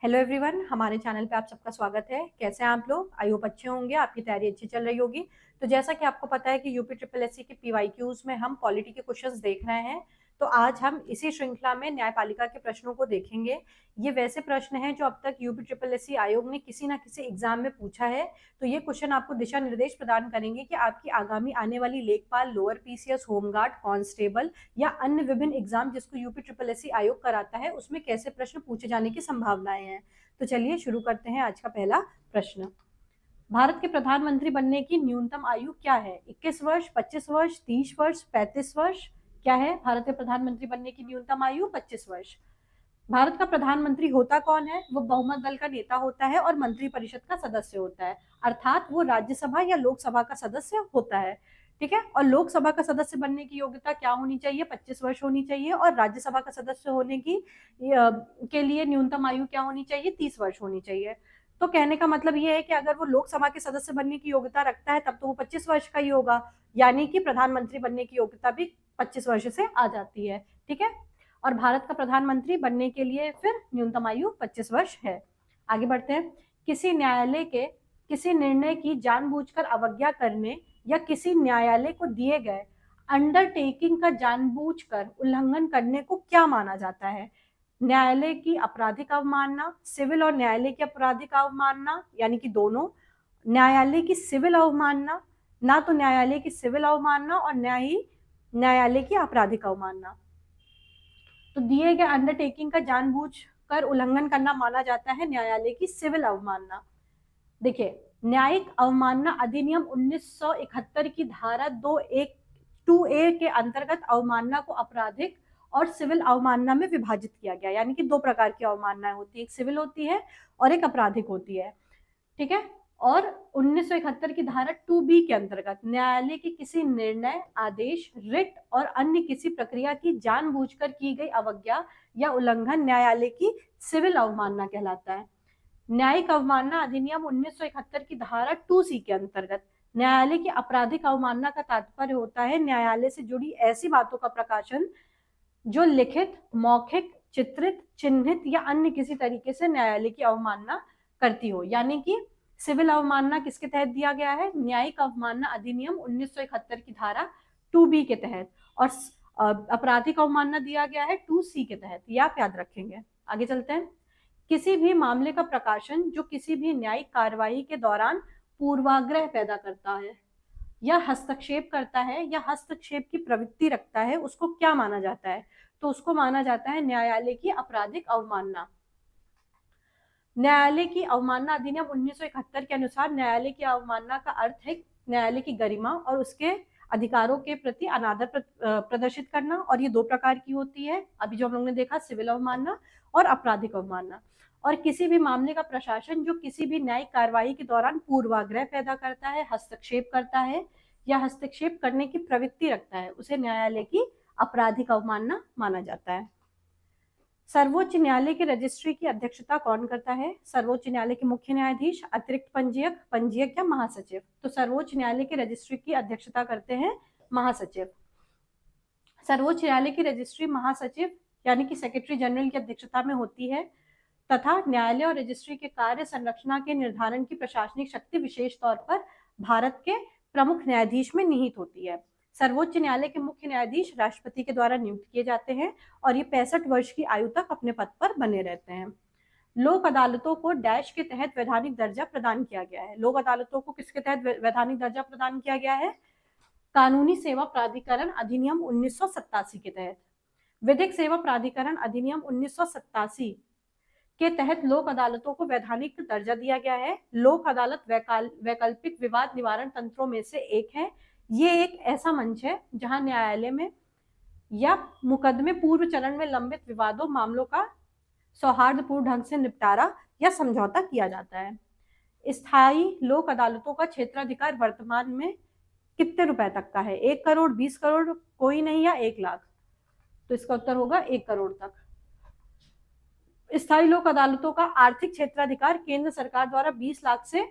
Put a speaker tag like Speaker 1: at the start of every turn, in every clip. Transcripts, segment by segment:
Speaker 1: Hello everyone, हमारे channel पे आप सबका स्वागत है। कैसे हैं आप लोग? आई होप अच्छे होंगे, आपकी तैयारी अच्छी चल रही होगी। तो जैसा कि आपको पता है कि यूपी ट्रिपल एससी के पीवाईक्यूज में हम पॉलिटी के क्वेश्चंस देख रहे हैं। तो आज हम इसी श्रृंखला में न्यायपालिका के प्रश्नों को देखेंगे। ये वैसे प्रश्न हैं जो अब तक यूपी ट्रिपल एससी आयोग ने किसी ना किसी एग्जाम में पूछा है। तो ये क्वेश्चन आपको दिशा निर्देश प्रदान करेंगे कि आपकी आगामी आने वाली लेखपाल, लोअर पीसीएस, होमगार्ड, कांस्टेबल या अन्य विभिन्न एग्जाम जिसको यूपी ट्रिपल एससी आयोग कराता है उसमें कैसे प्रश्न पूछे जाने की संभावनाएं हैं। तो चलिए शुरू करते हैं आज का पहला प्रश्न। भारत के प्रधानमंत्री बनने की न्यूनतम आयु क्या है? 21 वर्ष, 25 वर्ष, 30 वर्ष, 35 वर्ष? क्या है भारत के प्रधानमंत्री बनने की न्यूनतम आयु? 25 वर्ष। भारत का प्रधानमंत्री होता कौन है? वो बहुमत दल का नेता होता है और मंत्रिपरिषद का सदस्य होता है, अर्थात वो राज्यसभा या लोकसभा का सदस्य होता है। ठीक है। और लोकसभा का सदस्य बनने की योग्यता क्या होनी चाहिए? 25 वर्ष होनी चाहिए। और राज्यसभा का सदस्य होने की के लिए न्यूनतम आयु क्या होनी चाहिए? 30 वर्ष होनी चाहिए। तो कहने का मतलब ये है कि अगर वो लोकसभा के सदस्य बनने की योग्यता रखता है तब तो वो 25 वर्ष का ही होगा, यानी कि प्रधानमंत्री बनने की योग्यता भी 25 वर्ष से आ जाती है। ठीक है। और भारत का प्रधानमंत्री बनने के लिए फिर न्यूनतम आयु 25 वर्ष है। आगे बढ़ते हैं। किसी न्यायालय के किसी निर्णय की जानबूझकर अवज्ञा करने या किसी न्यायालय को दिए गए अंडरटेकिंग का जानबूझकर उल्लंघन करने को क्या माना जाता है? न्यायालय की आपराधिक अवमानना, सिविल और न्यायालय की आपराधिक अवमानना, यानी कि दोनों। न्यायालय की सिविल अवमानना, ना तो न्यायालय की सिविल अवमानना और ना ही न्यायालय की आपराधिक अवमानना। तो दिए गए अंडरटेकिंग का जानबूझकर उल्लंघन करना माना जाता है न्यायालय की सिविल अवमानना। देखिए, न्यायिक अवमानना अधिनियम 1971 की धारा 2A के अंतर्गत अवमानना को आपराधिक और सिविल अवमानना में विभाजित किया गया, यानी कि दो प्रकार की अवमाननाएं होती है, एक सिविल होती है और एक आपराधिक होती है। ठीक है। और 1971 की धारा 2B के अंतर्गत न्यायालय के किसी निर्णय, आदेश, रिट और अन्य किसी प्रक्रिया की जानबूझकर की गई अवज्ञा या उल्लंघन न्यायालय की सिविल अवमानना कहलाता है। न्यायिक अवमानना अधिनियम 1971 की धारा 2C के अंतर्गत न्यायालय की आपराधिक अवमानना का तात्पर्य होता है न्यायालय से जुड़ी ऐसी बातों का प्रकाशन जो लिखित, मौखिक, चित्रित, चिन्हित या अन्य किसी तरीके से न्यायालय की अवमानना करती हो। यानी कि सिविल अवमानना किसके तहत दिया गया है? न्यायिक अवमानना अधिनियम 1971 की धारा 2B के तहत, और आपराधिक अवमानना दिया गया है 2C के तहत। ये आप याद रखेंगे। आगे चलते हैं। किसी भी मामले का प्रकाशन जो किसी भी न्यायिक कार्रवाई के दौरान पूर्वाग्रह पैदा करता है या हस्तक्षेप करता है या हस्तक्षेप की प्रवृत्ति रखता है उसको क्या माना जाता है? तो उसको माना जाता है न्यायालय की आपराधिक अवमानना। न्यायालय की अवमानना अधिनियम 1971 के अनुसार न्यायालय की अवमानना का अर्थ है न्यायालय की गरिमा और उसके अधिकारों के प्रति अनादर प्रदर्शित करना। और ये दो प्रकार की होती है, अभी जो हम लोग ने देखा, सिविल अवमानना और आपराधिक अवमानना। और किसी भी मामले का प्रशासन जो किसी भी न्यायिक कार्रवाई के दौरान पूर्वाग्रह पैदा करता है, हस्तक्षेप करता है या हस्तक्षेप करने की प्रवृत्ति रखता है उसे न्यायालय की आपराधिक अवमानना माना जाता है। सर्वोच्च न्यायालय की रजिस्ट्री की अध्यक्षता कौन करता है? सर्वोच्च न्यायालय के मुख्य न्यायाधीश, अतिरिक्त पंजीयक, पंजीयक या महासचिव। तो सर्वोच्च न्यायालय की रजिस्ट्री की अध्यक्षता करते हैं महासचिव। सर्वोच्च न्यायालय की रजिस्ट्री महासचिव यानी कि सेक्रेटरी जनरल की अध्यक्षता में होती है तथा न्यायालय और रजिस्ट्री के कार्य संरचना के निर्धारण की प्रशासनिक शक्ति विशेष तौर पर भारत के प्रमुख न्यायाधीश में निहित होती है। सर्वोच्च न्यायालय के मुख्य न्यायाधीश राष्ट्रपति के द्वारा नियुक्त किए जाते हैं और ये 65 वर्ष की आयु तक अपने पद पर बने रहते हैं। लोक अदालतों को डैश के तहत वैधानिक दर्जा प्रदान किया गया है। लोक अदालतों को किसके तहत वैधानिक दर्जा प्रदान किया गया है? कानूनी सेवा प्राधिकरण अधिनियम 1987 के तहत। विधिक सेवा प्राधिकरण अधिनियम 1987 के तहत लोक अदालतों को वैधानिक दर्जा दिया गया है। लोक अदालत वैकल्पिक विवाद निवारण तंत्रों में से एक है। ये एक ऐसा मंच है जहां न्यायालय में या मुकदमे पूर्व चरण में लंबित विवादों मामलों का सौहार्दपूर्ण ढंग से निपटारा या समझौता किया जाता है। स्थायी लोक अदालतों का क्षेत्राधिकार वर्तमान में कितने रुपए तक का है? 1 करोड़, 20 करोड़, कोई नहीं, या 1 लाख? तो इसका उत्तर होगा 1 करोड़ तक। स्थायी लोक अदालतों का आर्थिक क्षेत्राधिकार केंद्र सरकार द्वारा 20 लाख से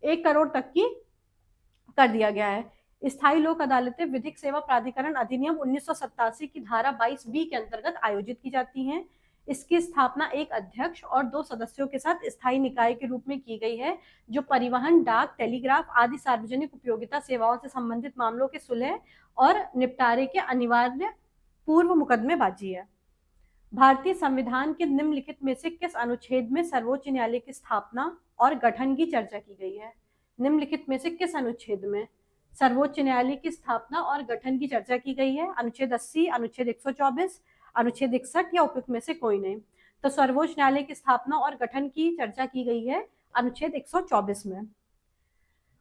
Speaker 1: 1 करोड़ तक की कर दिया गया है। स्थायी लोक अदालतें विधिक सेवा प्राधिकरण अधिनियम 1987 की धारा 22B के अंतर्गत आयोजित की जाती हैं। इसकी स्थापना एक अध्यक्ष और 2 सदस्यों के साथ स्थायी निकाय के रूप में की गई है, जो परिवहन, डाक, टेलीग्राफ आदि सार्वजनिक उपयोगिता सेवाओं से संबंधित मामलों के सुलह और निपटारे के अनिवार्य पूर्व मुकदमेबाजी है। भारतीय संविधान के निम्नलिखित में से किस अनुच्छेद में सर्वोच्च न्यायालय की स्थापना और गठन की चर्चा की गई है? निम्नलिखित में से किस अनुच्छेद में सर्वोच्च न्यायालय की स्थापना और गठन की चर्चा की गई है? अनुच्छेद 80, अनुच्छेद 124, अनुच्छेद 61 या उपयुक्त में से कोई नहीं? तो सर्वोच्च न्यायालय की स्थापना और गठन की चर्चा की गई है अनुच्छेद 124 में।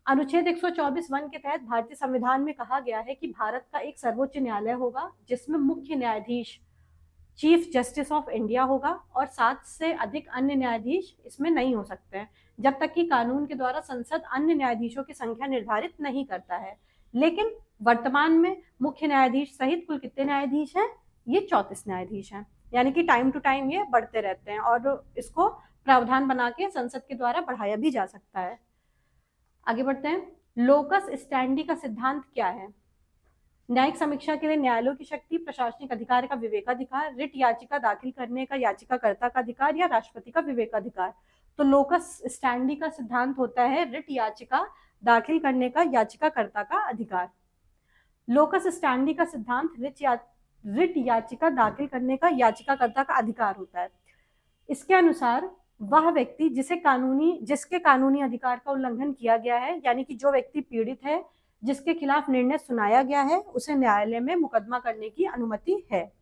Speaker 1: अनुच्छेद 124(1) के तहत भारतीय संविधान में कहा गया है कि भारत का एक सर्वोच्च न्यायालय होगा, जिसमें मुख्य न्यायाधीश चीफ जस्टिस ऑफ इंडिया होगा और 7 से अधिक अन्य न्यायाधीश इसमें नहीं हो सकते हैं, जब तक कि कानून के द्वारा संसद अन्य न्यायाधीशों की संख्या निर्धारित नहीं करता है। लेकिन वर्तमान में मुख्य न्यायाधीश सहित कुल कितने न्यायाधीश हैं? ये 34 न्यायाधीश हैं, यानी कि टाइम टू टाइम ये बढ़ते रहते हैं और इसको प्रावधान बना के संसद के द्वारा बढ़ाया भी जा सकता है। आगे बढ़ते हैं। लोकस स्टैंडी का सिद्धांत क्या है? न्यायिक समीक्षा के लिए न्यायालयों की शक्ति, प्रशासनिक अधिकार का विवेकाधिकार, रिट याचिका दाखिल करने का याचिकाकर्ता का अधिकार या राष्ट्रपति का विवेकाधिकार। तो लोकस स्टैंडी का सिद्धांत होता है रिट याचिका दाखिल करने का याचिकाकर्ता का अधिकार। लोकस स्टैंडी का सिद्धांत रिट याचिका दाखिल करने का याचिकाकर्ता का अधिकार होता है। इसके अनुसार वह व्यक्ति जिसके कानूनी अधिकार का उल्लंघन किया गया है, यानी कि जो व्यक्ति पीड़ित है, जिसके खिलाफ निर्णय सुनाया गया है, उसे न्यायालय में मुकदमा करने की अनुमति है।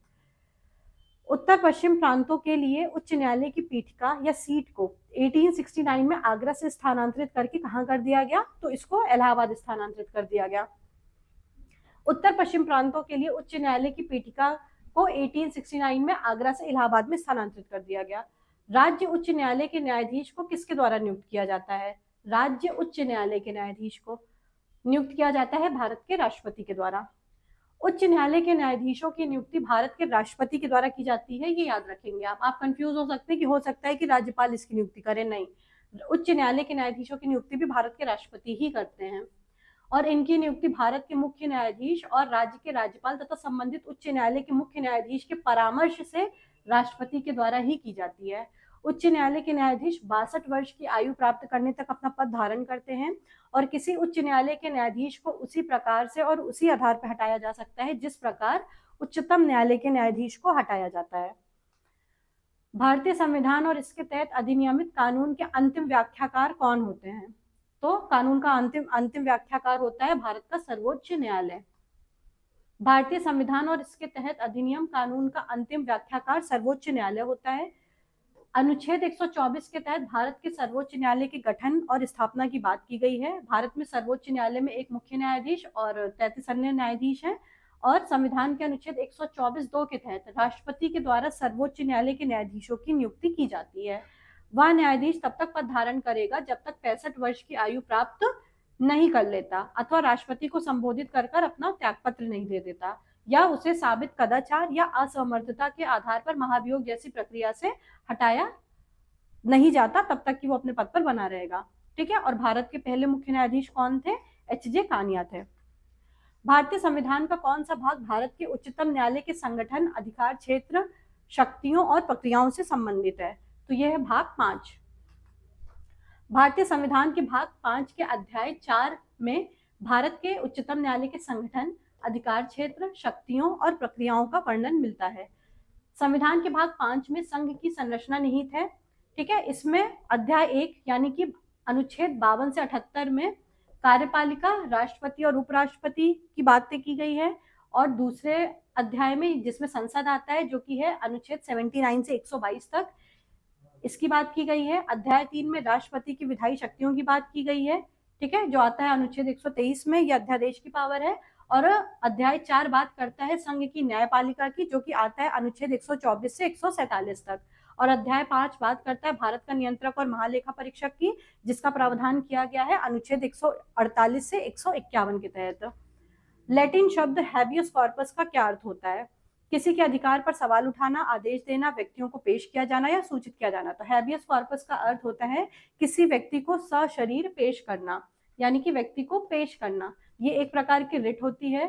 Speaker 1: उत्तर पश्चिम प्रांतों के लिए उच्च न्यायालय की पीठिका या सीट को 1869 में आगरा से स्थानांतरित करके कहां कर दिया गया? तो इसको इलाहाबाद स्थानांतरित कर दिया गया। उत्तर पश्चिम प्रांतों के लिए उच्च न्यायालय की पीठिका को 1869 में आगरा से इलाहाबाद में स्थानांतरित कर दिया गया। राज्य उच्च न्यायालय के न्यायाधीश को किसके द्वारा नियुक्त किया जाता है? राज्य उच्च न्यायालय के न्यायाधीश को नियुक्त किया जाता है भारत के राष्ट्रपति के द्वारा। उच्च न्यायालय के न्यायाधीशों की नियुक्ति भारत के राष्ट्रपति के द्वारा की जाती है, ये याद रखेंगे आप कंफ्यूज हो सकते हैं कि हो सकता है कि राज्यपाल इसकी नियुक्ति करें, नहीं, उच्च न्यायालय के न्यायाधीशों की नियुक्ति भी भारत के राष्ट्रपति ही करते हैं और इनकी नियुक्ति भारत के मुख्य न्यायाधीश और राज्य के राज्यपाल तथा संबंधित उच्च न्यायालय के मुख्य न्यायाधीश के परामर्श से राष्ट्रपति के द्वारा ही की जाती है। उच्च न्यायालय के न्यायाधीश 62 वर्ष की आयु प्राप्त करने तक अपना पद धारण करते हैं और किसी उच्च न्यायालय के न्यायाधीश को उसी प्रकार से और उसी आधार पर हटाया जा सकता है जिस प्रकार उच्चतम न्यायालय के न्यायाधीश को हटाया जाता है। भारतीय संविधान और इसके तहत अधिनियमित कानून के अंतिम व्याख्याकार कौन होते हैं? तो कानून का अंतिम व्याख्याकार होता है भारत का सर्वोच्च न्यायालय। भारतीय संविधान और इसके तहत अधिनियम कानून का अंतिम व्याख्याकार सर्वोच्च न्यायालय होता है। अनुच्छेद 124 के तहत भारत के सर्वोच्च न्यायालय के गठन और स्थापना की बात की गई है। भारत में सर्वोच्च न्यायालय में एक मुख्य न्यायाधीश और 33 अन्य न्यायाधीश हैं और संविधान के अनुच्छेद 124(2) के तहत राष्ट्रपति के द्वारा सर्वोच्च न्यायालय के न्यायाधीशों की नियुक्ति की जाती है। वह न्यायाधीश तब तक पद धारण करेगा जब तक 65 वर्ष की आयु प्राप्त नहीं कर लेता अथवा राष्ट्रपति को संबोधित कर अपना त्यागपत्र नहीं दे देता या उसे साबित कदाचार या असमर्थता के आधार पर महाभियोग जैसी प्रक्रिया से हटाया नहीं जाता तब तक कि वो अपने पद पर बना रहेगा। ठीक है। और भारत के पहले मुख्य न्यायाधीश कौन थे? एच.जे. कानिया थे। भारतीय संविधान का कौन सा भाग भारत के उच्चतम न्यायालय के संगठन, अधिकार क्षेत्र, शक्तियों और प्रक्रियाओं से संबंधित है? तो यह है भाग 5। भारतीय संविधान के भाग 5 के अध्याय 4 में भारत के उच्चतम न्यायालय के संगठन, अधिकार क्षेत्र, शक्तियों और प्रक्रियाओं का वर्णन मिलता है। संविधान के भाग 5 में संघ की संरचना निहित है। ठीक है। इसमें अध्याय 1 यानी कि अनुच्छेद 52 से 78 में कार्यपालिका, राष्ट्रपति और उपराष्ट्रपति की बातें की गई है और दूसरे अध्याय में जिसमें संसद आता है जो कि है अनुच्छेद 79 से 122 तक, इसकी बात की गई है। अध्याय 3 में राष्ट्रपति की विधायी शक्तियों की बात की गई है। ठीक है, जो आता है अनुच्छेद 123 में, यह अध्यादेश की पावर है। और अध्याय 4 बात करता है संघ की न्यायपालिका की, जो कि आता है अनुच्छेद 124 से 147 तक। और अध्याय 5 बात करता है भारत का नियंत्रक और महालेखा परीक्षक की, जिसका प्रावधान किया गया है अनुच्छेद 148 से 151 के तहत। लैटिन शब्द हैबियस कॉर्पस का क्या अर्थ होता है? किसी के अधिकार पर सवाल उठाना, आदेश देना, व्यक्तियों को पेश किया जाना या सूचित किया जाना। तो हैबियस कॉर्पस का अर्थ होता है किसी व्यक्ति को सशरीर पेश करना, यानी कि व्यक्ति को पेश करना। ये एक प्रकार की रिट होती है,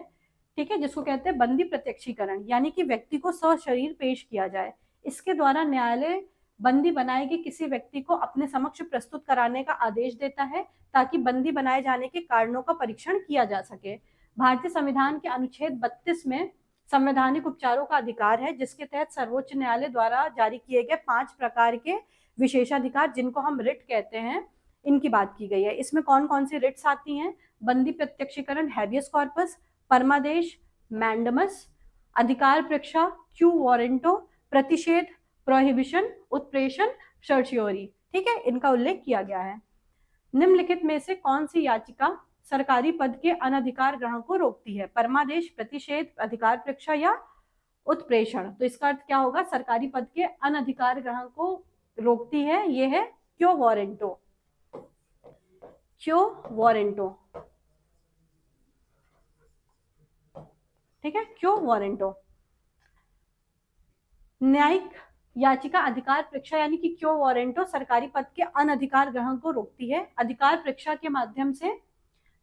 Speaker 1: ठीक है, जिसको कहते हैं बंदी प्रत्यक्षीकरण, यानी कि व्यक्ति को सशरीर पेश किया जाए। इसके द्वारा न्यायालय बंदी बनाए गए किसी व्यक्ति को अपने समक्ष प्रस्तुत कराने का आदेश देता है ताकि बंदी बनाए जाने के कारणों का परीक्षण किया जा सके। भारतीय संविधान के अनुच्छेद 32 में संवैधानिक उपचारों का अधिकार है, जिसके तहत सर्वोच्च न्यायालय द्वारा जारी किए गए 5 प्रकार के विशेषाधिकार, जिनको हम रिट कहते हैं, इनकी बात की गई है। इसमें कौन कौन सी रिट्स आती हैं? बंदी प्रत्यक्षीकरण हैबियस कॉर्पस, परमादेश मैंडमस, अधिकार प्रेक्षा क्यू वारंटो, प्रतिषेध प्रोहिबिशन, उत्प्रेषण सर्चियोरी। ठीक है, इनका उल्लेख किया गया है। निम्नलिखित में से कौन सी याचिका सरकारी पद के अनधिकार ग्रहण को रोकती है? परमादेश, प्रतिषेध, अधिकार प्रेक्षा या उत्प्रेषण। तो इसका अर्थ क्या होगा? सरकारी पद के अनधिकार ग्रहण को रोकती है, ये है क्यो वारंटो। क्यो वारंटो, ठीक है, क्यो वारंटो। न्यायिक याचिका अधिकार प्रेक्षा यानी कि क्यो वारंटो सरकारी पद के अनधिकार ग्रहण को रोकती है। अधिकार प्रेक्षा के माध्यम से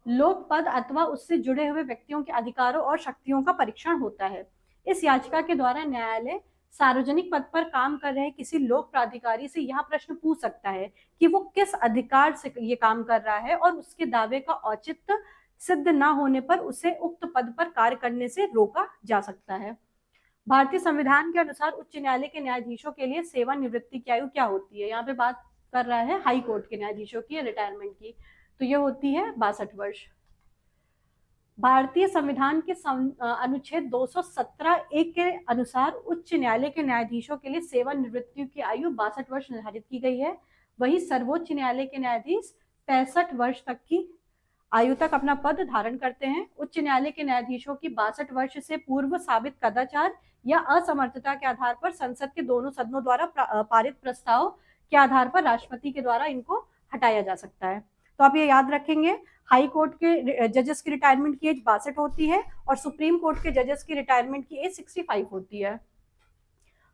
Speaker 1: लोक पद अथवा उससे जुड़े हुए व्यक्तियों के अधिकारों और शक्तियों का परीक्षण होता है। इस याचिका के द्वारा न्यायालय सार्वजनिक पद पर काम कर रहे किसी लोक प्राधिकारी से यह प्रश्न पूछ सकता है कि वो किस अधिकार से ये काम कर रहा है और उसके दावे का औचित्य सिद्ध न होने पर उसे उक्त पद पर कार्य करने से रोका जा सकता है। भारतीय संविधान के अनुसार उच्च न्यायालय के न्यायाधीशों के लिए सेवानिवृत्ति की आयु क्या होती है? यहाँ पे बात कर रहा है हाई कोर्ट के न्यायाधीशों की रिटायरमेंट की, तो ये होती है 62 वर्ष। भारतीय संविधान के अनुच्छेद 217(1) के अनुसार उच्च न्यायालय के न्यायाधीशों के लिए सेवानिवृत्ति की आयु 62 वर्ष निर्धारित की गई है। वही सर्वोच्च न्यायालय के न्यायाधीश 65 वर्ष तक की आयु तक अपना पद धारण करते हैं। उच्च न्यायालय के न्यायाधीशों की 62 वर्ष से पूर्व साबित कदाचार या असमर्थता के आधार पर संसद के दोनों सदनों द्वारा पारित प्रस्ताव के आधार पर राष्ट्रपति के द्वारा इनको हटाया जा सकता है। तो आप ये याद रखेंगे, हाई कोर्ट के जजेस की रिटायरमेंट की एज 62 होती है और सुप्रीम कोर्ट के जजेस की रिटायरमेंट की एज 65 होती है।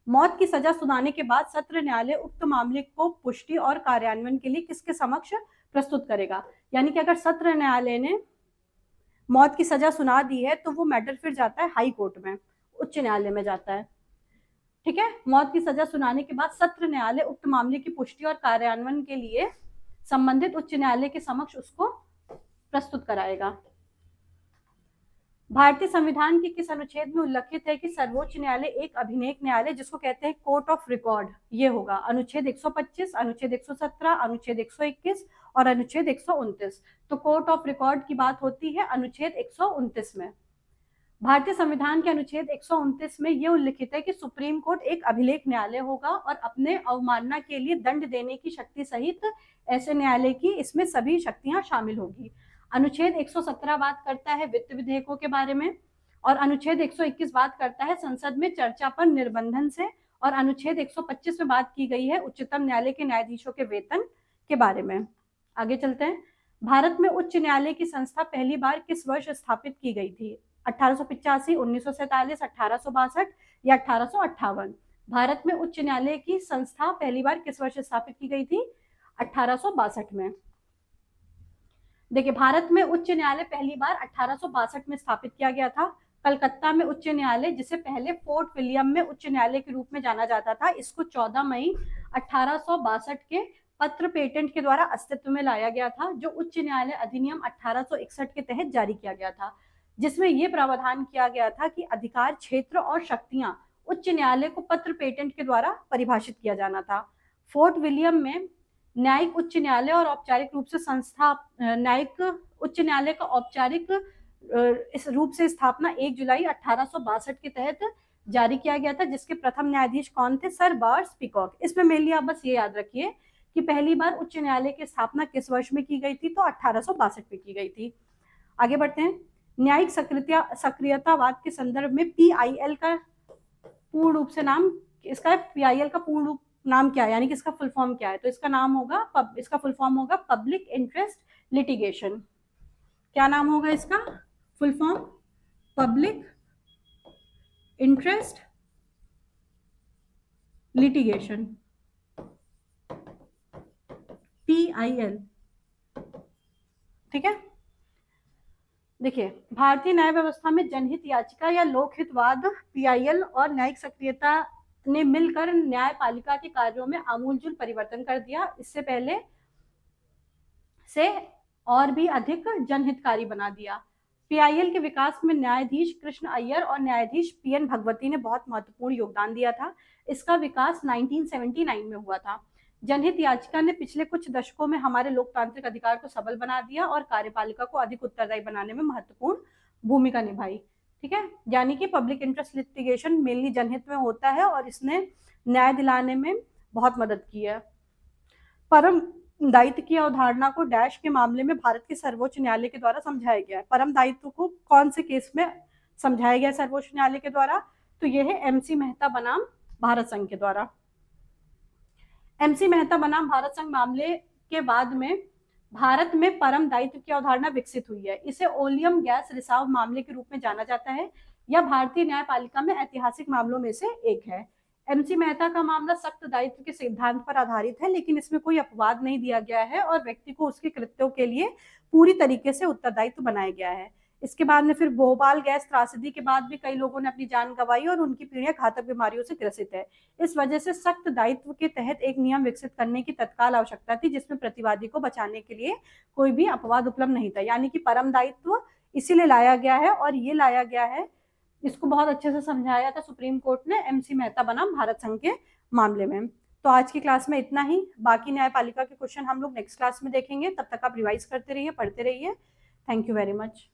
Speaker 1: मौत की सजा सुनाने के बाद सत्र न्यायालय उक्त मामले को पुष्टि और कार्यान्वयन के लिए किसके समक्ष प्रस्तुत करेगा? यानी कि अगर सत्र न्यायालय ने मौत की सजा सुना दी है तो वो मैटर फिर जाता है हाई कोर्ट में, उच्च न्यायालय में जाता है। ठीक है, मौत की सजा सुनाने के बाद सत्र न्यायालय उक्त मामले की पुष्टि और कार्यान्वयन के लिए संबंधित उच्च न्यायालय के समक्ष उसको प्रस्तुत कराएगा। भारतीय संविधान के किस अनुच्छेद में उल्लेखित है कि सर्वोच्च न्यायालय एक अभिलेख न्यायालय, जिसको कहते हैं कोर्ट ऑफ रिकॉर्ड, ये होगा? अनुच्छेद 125, अनुच्छेद 117, अनुच्छेद 121 और अनुच्छेद 129। तो कोर्ट ऑफ रिकॉर्ड की बात होती है अनुच्छेद 129 में। भारतीय संविधान के अनुच्छेद 129 में यह उल्लिखित है कि सुप्रीम कोर्ट एक अभिलेख न्यायालय होगा और अपने अवमानना के लिए दंड देने की शक्ति सहित ऐसे न्यायालय की इसमें सभी शक्तियां शामिल होगी। अनुच्छेद 117 बात करता है वित्त विधेयकों के बारे में और अनुच्छेद 121 बात करता है संसद में चर्चा पर निर्बंधन से और अनुच्छेद 125 में बात की गई है उच्चतम न्यायालय के न्यायाधीशों के वेतन के बारे में। आगे चलते हैं। भारत में उच्च न्यायालय की संस्था पहली बार किस वर्ष स्थापित की गई थी? 1885, 1947, 1862 या 1858? भारत में उच्च न्यायालय की संस्था पहली बार किस वर्ष स्थापित की गई थी? 1862 में। देखिए, भारत में उच्च न्यायालय पहली बार 1862 में स्थापित किया गया था। कलकत्ता में उच्च न्यायालय, जिसे पहले फोर्ट विलियम में उच्च न्यायालय के रूप में जाना जाता था, इसको 14 मई 1862 के पत्र पेटेंट के द्वारा अस्तित्व में लाया गया था, जो उच्च न्यायालय अधिनियम 1861 के तहत जारी किया गया था, जिसमें यह प्रावधान किया गया था कि अधिकार क्षेत्र और शक्तियां उच्च न्यायालय को पत्र पेटेंट के द्वारा परिभाषित किया जाना था। फोर्ट विलियम में न्यायिक उच्च न्यायालय और औपचारिक रूप से संस्था न्यायिक उच्च न्यायालय का औपचारिक इस रूप से स्थापना 1 जुलाई 1862 के तहत जारी किया गया था, जिसके प्रथम न्यायाधीश कौन थे? Sir bars peacock. इसमें मेनली आप बस ये याद रखिए कि पहली बार उच्च न्यायालय की स्थापना किस वर्ष में की गई थी? तो 1862 में की गई थी। आगे बढ़ते हैं। न्यायिक सक्रियतावाद के संदर्भ में PIL का पूर्ण रूप से नाम, इसका PIL का पूर्ण रूप नाम क्या है, यानी कि इसका फुल फॉर्म क्या है? तो इसका नाम होगा, इसका फुल फॉर्म होगा पब्लिक इंटरेस्ट लिटिगेशन। क्या नाम होगा इसका full form? Public interest litigation, PIL। ठीक है, देखिए, भारतीय न्याय व्यवस्था में जनहित याचिका या लोकहितवाद PIL और न्यायिक सक्रियता ने मिलकर न्यायपालिका के कार्यों में आमूलचूल परिवर्तन कर दिया। इससे पहले से और भी अधिक जनहितकारी बना दिया। पीआईएल के विकास में न्यायाधीश कृष्ण अय्यर और न्यायाधीश पीएन भगवती ने बहुत महत्वपूर्ण योगदान दिया था। इसका विकास 1979 में हुआ था। जनहित याचिका ने पिछले कुछ दशकों में हमारे लोकतांत्रिक अधिकार को सबल बना दिया और कार्यपालिका को अधिक उत्तरदायी बनाने में महत्वपूर्ण भूमिका निभाई। ठीक है, यानी कि पब्लिक इंटरेस्ट लिटिगेशन मेनली जनहित में होता है और इसने न्याय दिलाने में बहुत मदद की है। परम दायित्व की अवधारणा को डैश के मामले में भारत के सर्वोच्च न्यायालय के द्वारा समझाया गया है। परम दायित्व को कौन से केस में समझाया गया सर्वोच्च न्यायालय के द्वारा? तो यह है एमसी मेहता बनाम भारत संघ के द्वारा। एमसी मेहता बनाम भारत संघ मामले के बाद में भारत में परम दायित्व की अवधारणा विकसित हुई है। इसे ओलियम गैस रिसाव मामले के रूप में जाना जाता है। यह भारतीय न्यायपालिका में ऐतिहासिक मामलों में से एक है। एमसी मेहता का मामला सख्त दायित्व के सिद्धांत पर आधारित है, लेकिन इसमें कोई अपवाद नहीं दिया गया है और व्यक्ति को उसके कृत्यों के लिए पूरी तरीके से उत्तरदायित्व बनाया गया है। इसके बाद में फिर भोपाल गैस त्रासदी के बाद भी कई लोगों ने अपनी जान गंवाई और उनकी पीढ़ियां घातक बीमारियों से ग्रसित है। इस वजह से सख्त दायित्व के तहत एक नियम विकसित करने की तत्काल आवश्यकता थी, जिसमें प्रतिवादी को बचाने के लिए कोई भी अपवाद उपलब्ध नहीं था। यानी कि परम दायित्व इसीलिए लाया गया है और ये लाया गया है, इसको बहुत अच्छे से समझाया था सुप्रीम कोर्ट ने एमसी मेहता बनाम भारत संघ के मामले में। तो आज की क्लास में इतना ही। बाकी न्यायपालिका के क्वेश्चन हम लोग नेक्स्ट क्लास में देखेंगे। तब तक आप रिवाइज करते रहिए, पढ़ते रहिए। Thank you very much.